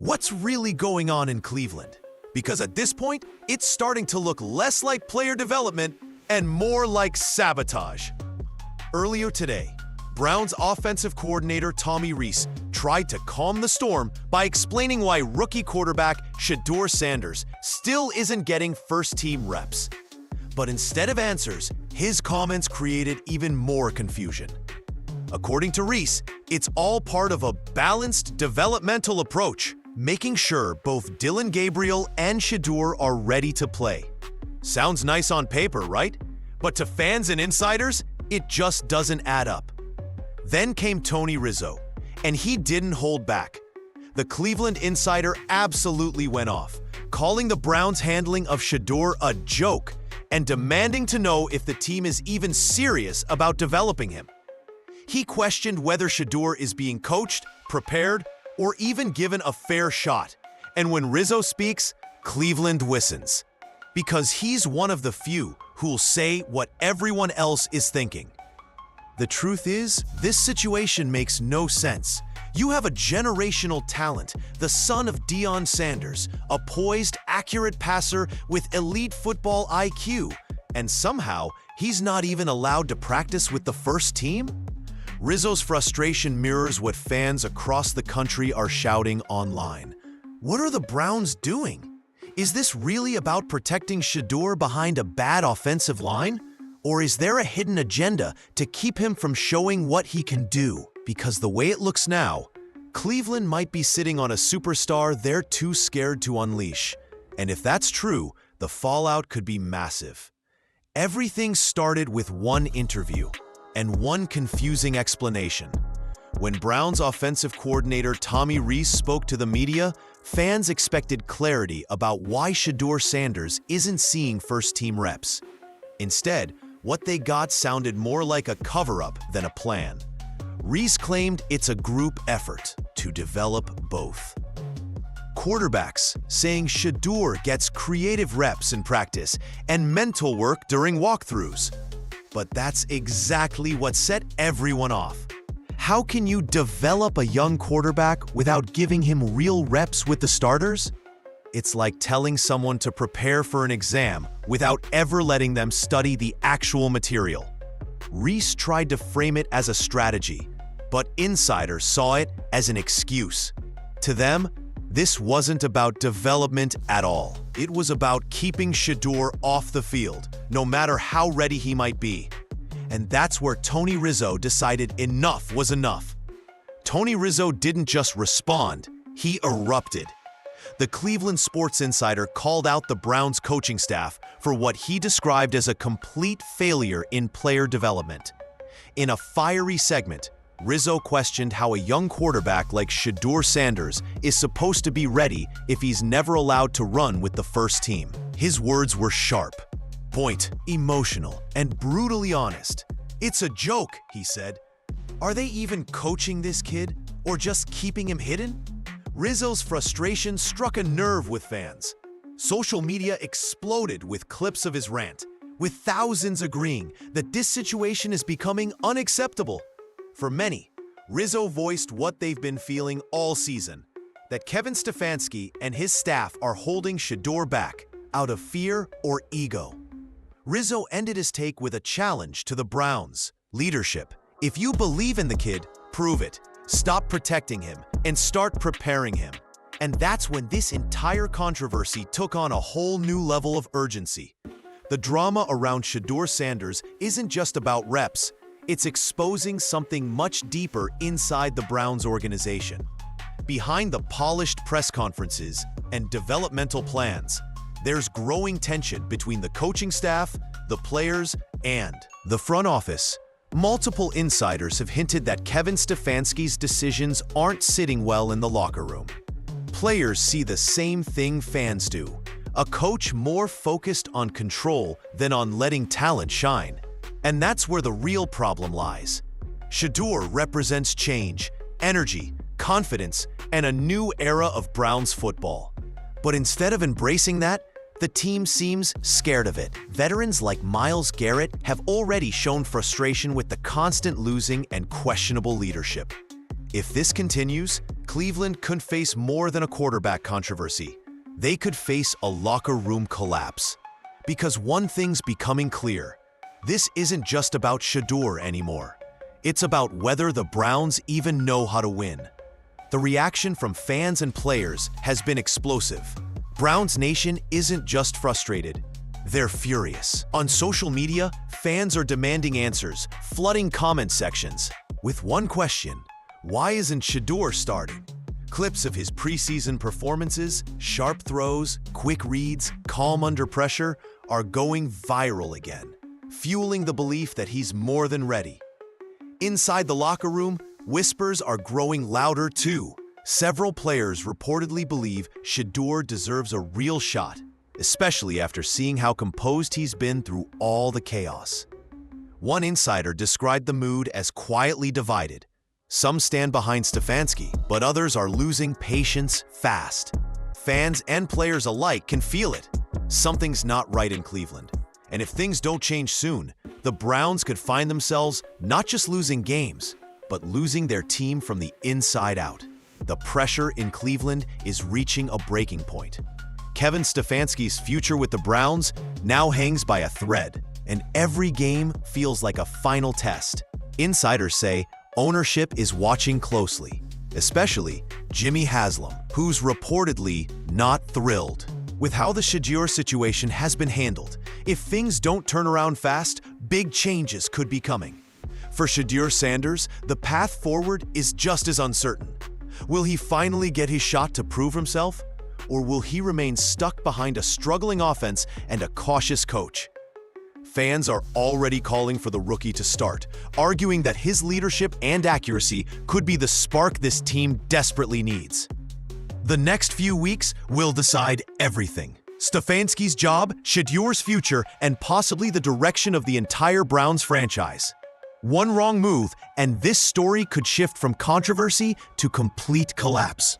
What's really going on in Cleveland? Because at this point, it's starting to look less like player development and more like sabotage. Earlier today, Browns offensive coordinator Tommy Rees tried to calm the storm by explaining why rookie quarterback Shedeur Sanders still isn't getting first-team reps. But instead of answers, his comments created even more confusion. According to Rees, it's all part of a balanced developmental approach, making sure both Dillon Gabriel and Shedeur are ready to play. Sounds nice on paper, right? But to fans and insiders, it just doesn't add up. Then came Tony Rizzo, and he didn't hold back. The Cleveland insider absolutely went off, calling the Browns' handling of Shedeur a joke and demanding to know if the team is even serious about developing him. He questioned whether Shedeur is being coached, prepared, or even given a fair shot. And when Rizzo speaks, Cleveland listens. Because he's one of the few who'll say what everyone else is thinking. The truth is, this situation makes no sense. You have a generational talent, the son of Deion Sanders, a poised, accurate passer with elite football IQ, and somehow he's not even allowed to practice with the first team? Rizzo's frustration mirrors what fans across the country are shouting online. What are the Browns doing? Is this really about protecting Shedeur behind a bad offensive line? Or is there a hidden agenda to keep him from showing what he can do? Because the way it looks now, Cleveland might be sitting on a superstar they're too scared to unleash. And if that's true, the fallout could be massive. Everything started with one interview and one confusing explanation. When Browns offensive coordinator Tommy Rees spoke to the media, fans expected clarity about why Shedeur Sanders isn't seeing first-team reps. Instead, what they got sounded more like a cover-up than a plan. Rees claimed it's a group effort to develop both. Quarterbacks saying Shedeur gets creative reps in practice and mental work during walkthroughs. But that's exactly what set everyone off. How can you develop a young quarterback without giving him real reps with the starters? It's like telling someone to prepare for an exam without ever letting them study the actual material. Rees tried to frame it as a strategy, but insiders saw it as an excuse. To them, this wasn't about development at all. It was about keeping Shedeur off the field, no matter how ready he might be. And that's where Tony Rizzo decided enough was enough. Tony Rizzo didn't just respond, he erupted. The Cleveland Sports Insider called out the Browns coaching staff for what he described as a complete failure in player development. In a fiery segment, Rizzo questioned how a young quarterback like Shedeur Sanders is supposed to be ready if he's never allowed to run with the first team. His words were sharp, point, emotional, and brutally honest. "It's a joke," he said. "Are they even coaching this kid or just keeping him hidden?" Rizzo's frustration struck a nerve with fans. Social media exploded with clips of his rant, with thousands agreeing that this situation is becoming unacceptable. For many, Rizzo voiced what they've been feeling all season, that Kevin Stefanski and his staff are holding Shedeur back out of fear or ego. Rizzo ended his take with a challenge to the Browns' leadership. If you believe in the kid, prove it. Stop protecting him and start preparing him. And that's when this entire controversy took on a whole new level of urgency. The drama around Shedeur Sanders isn't just about reps. It's exposing something much deeper inside the Browns organization. Behind the polished press conferences and developmental plans, there's growing tension between the coaching staff, the players, and the front office. Multiple insiders have hinted that Kevin Stefanski's decisions aren't sitting well in the locker room. Players see the same thing fans do, a coach more focused on control than on letting talent shine. And that's where the real problem lies. Shedeur represents change, energy, confidence, and a new era of Browns football. But instead of embracing that, the team seems scared of it. Veterans like Myles Garrett have already shown frustration with the constant losing and questionable leadership. If this continues, Cleveland could face more than a quarterback controversy. They could face a locker room collapse. Because one thing's becoming clear. This isn't just about Shedeur anymore. It's about whether the Browns even know how to win. The reaction from fans and players has been explosive. Browns Nation isn't just frustrated. They're furious. On social media, fans are demanding answers, flooding comment sections. With one question: why isn't Shedeur starting? Clips of his preseason performances, sharp throws, quick reads, calm under pressure are going viral again, fueling the belief that he's more than ready. Inside the locker room, whispers are growing louder too. Several players reportedly believe Shedeur deserves a real shot, especially after seeing how composed he's been through all the chaos. One insider described the mood as quietly divided. Some stand behind Stefanski, but others are losing patience fast. Fans and players alike can feel it. Something's not right in Cleveland. And if things don't change soon, the Browns could find themselves not just losing games, but losing their team from the inside out. The pressure in Cleveland is reaching a breaking point. Kevin Stefanski's future with the Browns now hangs by a thread, and every game feels like a final test. Insiders say ownership is watching closely, especially Jimmy Haslam, who's reportedly not thrilled with how the Shedeur situation has been handled. If things don't turn around fast, big changes could be coming. For Shedeur Sanders, the path forward is just as uncertain. Will he finally get his shot to prove himself? Or will he remain stuck behind a struggling offense and a cautious coach? Fans are already calling for the rookie to start, arguing that his leadership and accuracy could be the spark this team desperately needs. The next few weeks will decide everything. Stefanski's job, Shedeur's future, and possibly the direction of the entire Browns franchise. One wrong move, and this story could shift from controversy to complete collapse.